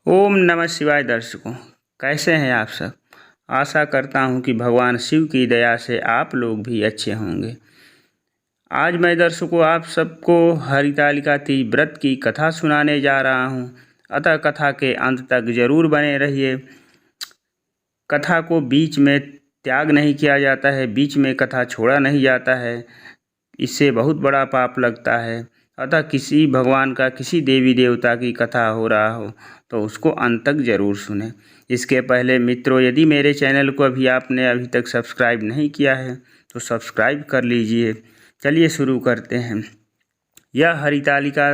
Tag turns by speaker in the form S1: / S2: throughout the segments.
S1: ओम नमः शिवाय। दर्शकों, कैसे हैं आप सब। आशा करता हूं कि भगवान शिव की दया से आप लोग भी अच्छे होंगे। आज मैं दर्शकों आप सबको हरितालिका तीज व्रत की कथा सुनाने जा रहा हूं, अतः कथा के अंत तक जरूर बने रहिए। कथा को बीच में त्याग नहीं किया जाता है, बीच में कथा छोड़ा नहीं जाता है, इससे बहुत बड़ा पाप लगता है। अतः किसी भगवान का, किसी देवी देवता की कथा हो रहा हो तो उसको अंत तक जरूर सुने। इसके पहले मित्रों, यदि मेरे चैनल को आपने अभी तक सब्सक्राइब नहीं किया है तो सब्सक्राइब कर लीजिए। चलिए शुरू करते हैं। यह हरितालिका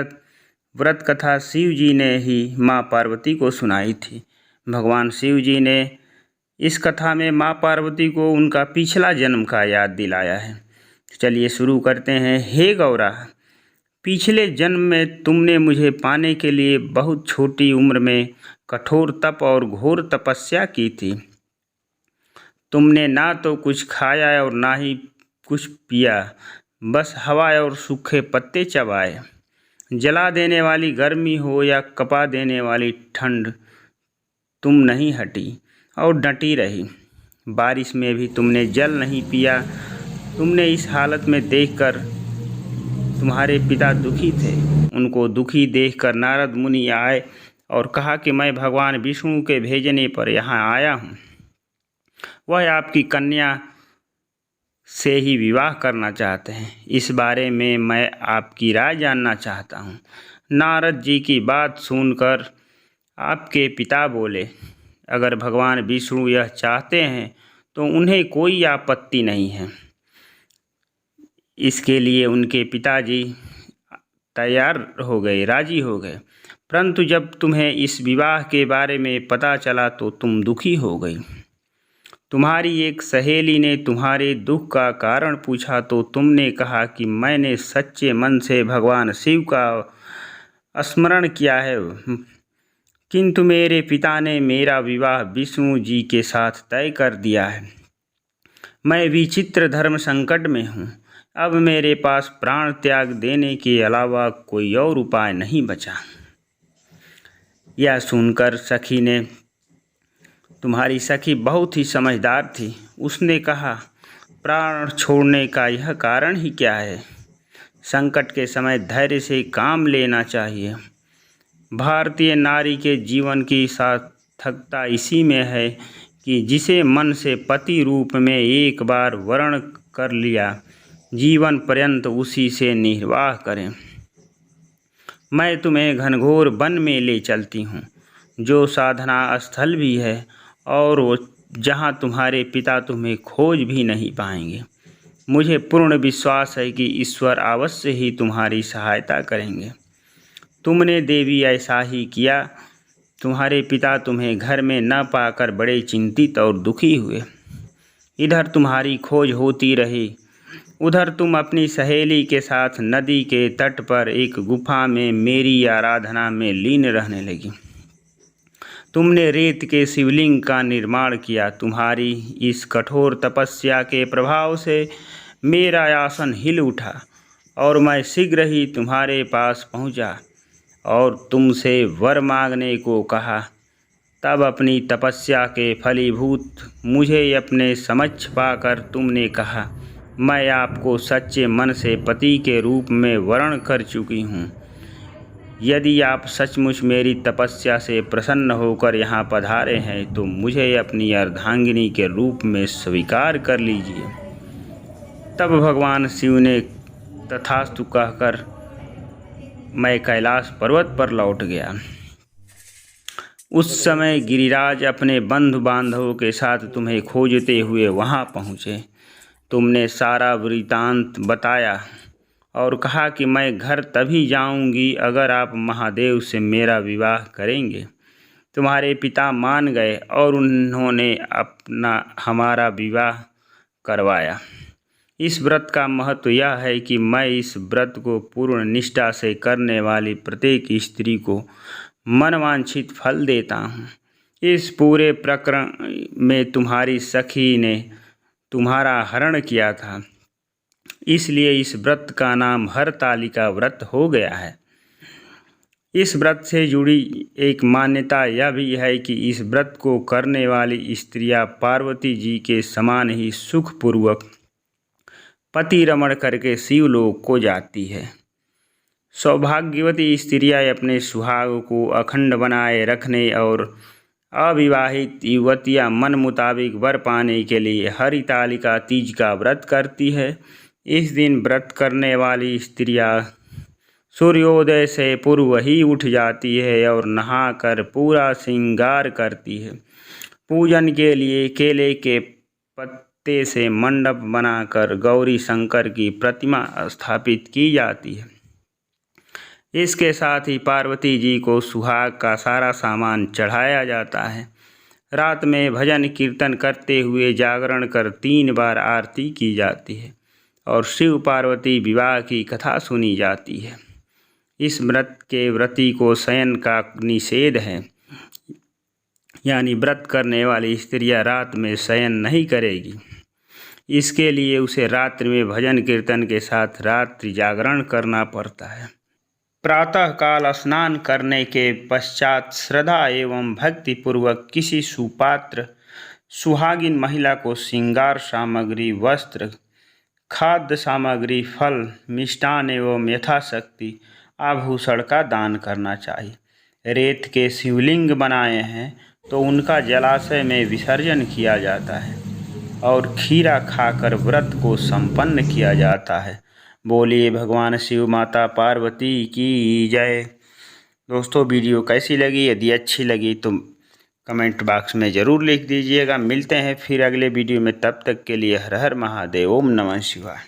S1: व्रत कथा शिव जी ने ही माँ पार्वती को सुनाई थी। भगवान शिव जी ने इस कथा में माँ पार्वती को उनका पिछला जन्म का याद दिलाया है। चलिए शुरू करते हैं। हे गौरा, पिछले जन्म में तुमने मुझे पाने के लिए बहुत छोटी उम्र में कठोर तप और घोर तपस्या की थी। तुमने ना तो कुछ खाया और ना ही कुछ पिया, बस हवा और सूखे पत्ते चबाए। जला देने वाली गर्मी हो या कपा देने वाली ठंड, तुम नहीं हटी और डटी रही। बारिश में भी तुमने जल नहीं पिया। तुमने इस हालत में देखकर तुम्हारे पिता दुखी थे। उनको दुखी देखकर नारद मुनि आए और कहा कि मैं भगवान विष्णु के भेजने पर यहाँ आया हूँ। वह आपकी कन्या से ही विवाह करना चाहते हैं। इस बारे में मैं आपकी राय जानना चाहता हूँ। नारद जी की बात सुनकर आपके पिता बोले, अगर भगवान विष्णु यह चाहते हैं तो उन्हें कोई आपत्ति नहीं है। इसके लिए उनके पिताजी तैयार हो गए, राजी हो गए। परंतु जब तुम्हें इस विवाह के बारे में पता चला तो तुम दुखी हो गई। तुम्हारी एक सहेली ने तुम्हारे दुख का कारण पूछा तो तुमने कहा कि मैंने सच्चे मन से भगवान शिव का स्मरण किया है, किंतु मेरे पिता ने मेरा विवाह विष्णु जी के साथ तय कर दिया है। मैं विचित्र धर्म संकट में हूँ। अब मेरे पास प्राण त्याग देने के अलावा कोई और उपाय नहीं बचा। यह सुनकर सखी ने, तुम्हारी सखी बहुत ही समझदार थी, उसने कहा, प्राण छोड़ने का यह कारण ही क्या है। संकट के समय धैर्य से काम लेना चाहिए। भारतीय नारी के जीवन की सार्थकता इसी में है कि जिसे मन से पति रूप में एक बार वर्ण कर लिया, जीवन पर्यंत उसी से निर्वाह करें। मैं तुम्हें घनघोर वन में ले चलती हूँ, जो साधना स्थल भी है और वो जहाँ तुम्हारे पिता तुम्हें खोज भी नहीं पाएंगे। मुझे पूर्ण विश्वास है कि ईश्वर अवश्य ही तुम्हारी सहायता करेंगे। तुमने देवी ऐसा ही किया। तुम्हारे पिता तुम्हें घर में न पाकर बड़े चिंतित और दुखी हुए। इधर तुम्हारी खोज होती रही, उधर तुम अपनी सहेली के साथ नदी के तट पर एक गुफा में मेरी आराधना में लीन रहने लगी। तुमने रेत के शिवलिंग का निर्माण किया। तुम्हारी इस कठोर तपस्या के प्रभाव से मेरा आसन हिल उठा और मैं शीघ्र ही तुम्हारे पास पहुंचा और तुमसे वर मांगने को कहा। तब अपनी तपस्या के फलीभूत मुझे अपने समक्ष पाकर तुमने कहा, मैं आपको सच्चे मन से पति के रूप में वर्ण कर चुकी हूँ। यदि आप सचमुच मेरी तपस्या से प्रसन्न होकर यहाँ पधारे हैं तो मुझे अपनी अर्धांगिनी के रूप में स्वीकार कर लीजिए। तब भगवान शिव ने तथास्तु कहकर मैं कैलाश पर्वत पर लौट गया। उस समय गिरिराज अपने बंधु बांधवों के साथ तुम्हें खोजते हुए वहाँ पहुँचे। तुमने सारा वृतांत बताया और कहा कि मैं घर तभी जाऊंगी अगर आप महादेव से मेरा विवाह करेंगे। तुम्हारे पिता मान गए और उन्होंने हमारा विवाह करवाया। इस व्रत का महत्व यह है कि मैं इस व्रत को पूर्ण निष्ठा से करने वाली प्रत्येक स्त्री को मनवांछित फल देता हूँ। इस पूरे प्रकरण में तुम्हारी सखी ने तुम्हारा हरण किया था, इसलिए इस व्रत का नाम हरतालिका व्रत हो गया है। इस व्रत से जुड़ी एक मान्यता यह भी है कि इस व्रत को करने वाली स्त्रियां पार्वती जी के समान ही सुखपूर्वक पति रमण करके शिवलोक को जाती है। सौभाग्यवती स्त्रियां अपने सुहाग को अखंड बनाए रखने और अविवाहित युवतियां मन मुताबिक वर पाने के लिए हरितालिका तीज का व्रत करती है। इस दिन व्रत करने वाली स्त्रियां सूर्योदय से पूर्व ही उठ जाती है और नहाकर पूरा श्रृंगार करती है। पूजन के लिए केले के पत्ते से मंडप बनाकर गौरी शंकर की प्रतिमा स्थापित की जाती है। इसके साथ ही पार्वती जी को सुहाग का सारा सामान चढ़ाया जाता है। रात में भजन कीर्तन करते हुए जागरण कर 3 बार आरती की जाती है और शिव पार्वती विवाह की कथा सुनी जाती है। इस व्रत के व्रती को शयन का निषेध है, यानी व्रत करने वाली स्त्रियां रात में शयन नहीं करेगी। इसके लिए उसे रात्रि में भजन कीर्तन के साथ रात्रि जागरण करना पड़ता है। प्रातःकाल स्नान करने के पश्चात श्रद्धा एवं भक्ति पूर्वक किसी सुपात्र सुहागिन महिला को श्रृंगार सामग्री, वस्त्र, खाद्य सामग्री, फल, मिष्टान एवं यथाशक्ति आभूषण का दान करना चाहिए। रेत के शिवलिंग बनाए हैं तो उनका जलाशय में विसर्जन किया जाता है और खीरा खाकर व्रत को संपन्न किया जाता है। बोलिए भगवान शिव माता पार्वती की जय। दोस्तों, वीडियो कैसी लगी? यदि अच्छी लगी तो कमेंट बॉक्स में ज़रूर लिख दीजिएगा। मिलते हैं फिर अगले वीडियो में, तब तक के लिए हर हर महादेव, ओम नमः शिवाय।